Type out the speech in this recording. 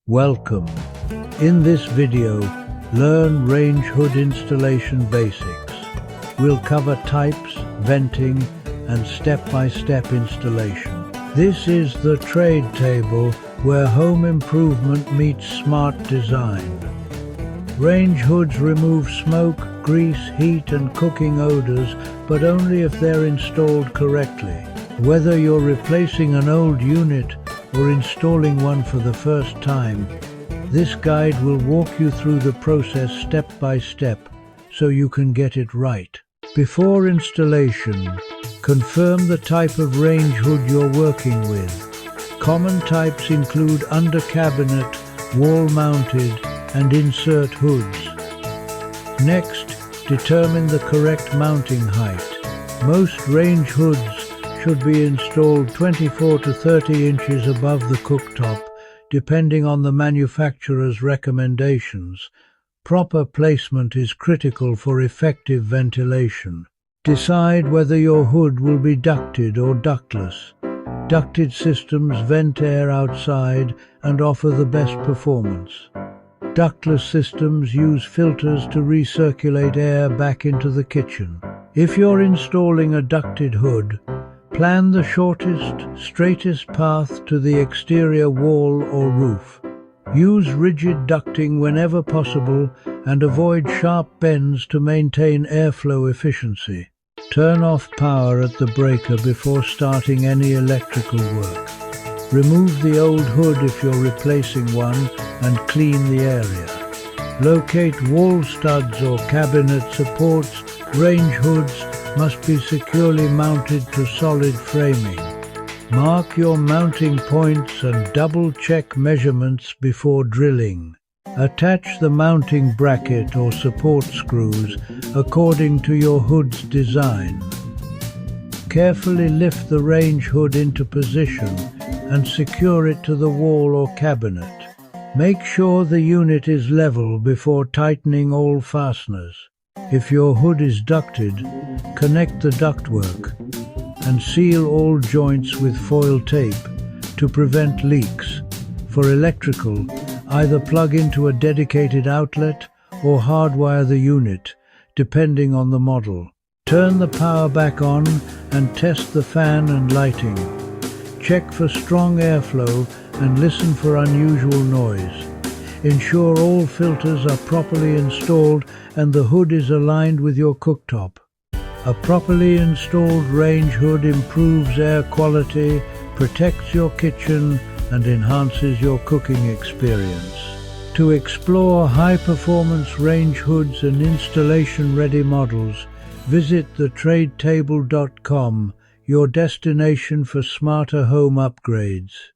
Welcome. In this video, learn range hood installation basics. We'll cover types, venting, and step-by-step installation. This is the trade table where home improvement meets smart design. Range hoods remove smoke, grease, heat, and cooking odors, but only if they're installed correctly. Whether you're replacing an old unit or installing one for the first time, this guide will walk you through the process step by step so you can get it right. Before installation, confirm the type of range hood you're working with. Common types include under cabinet, wall mounted, and insert hoods. Next, determine the correct mounting height. Most range hoods should be installed 24 to 30 inches above the cooktop, depending on the manufacturer's recommendations. Proper placement is critical for effective ventilation. Decide whether your hood will be ducted or ductless. Ducted systems vent air outside and offer the best performance. Ductless systems use filters to recirculate air back into the kitchen. If you're installing a ducted hood, plan the shortest, straightest path to the exterior wall or roof. Use rigid ducting whenever possible and avoid sharp bends to maintain airflow efficiency. Turn off power at the breaker before starting any electrical work. Remove the old hood if you're replacing one and clean the area. Locate wall studs or cabinet supports. Range hoods must be securely mounted to solid framing. Mark your mounting points and double-check measurements before drilling. Attach the mounting bracket or support screws according to your hood's design. Carefully lift the range hood into position and secure it to the wall or cabinet. Make sure the unit is level before tightening all fasteners. If your hood is ducted, connect the ductwork and seal all joints with foil tape to prevent leaks. For electrical, either plug into a dedicated outlet or hardwire the unit, depending on the model. Turn the power back on and test the fan and lighting. Check for strong airflow and listen for unusual noise. Ensure all filters are properly installed and the hood is aligned with your cooktop. A properly installed range hood improves air quality, protects your kitchen, and enhances your cooking experience. To explore high-performance range hoods and installation-ready models, visit thetradetable.com, your destination for smarter home upgrades.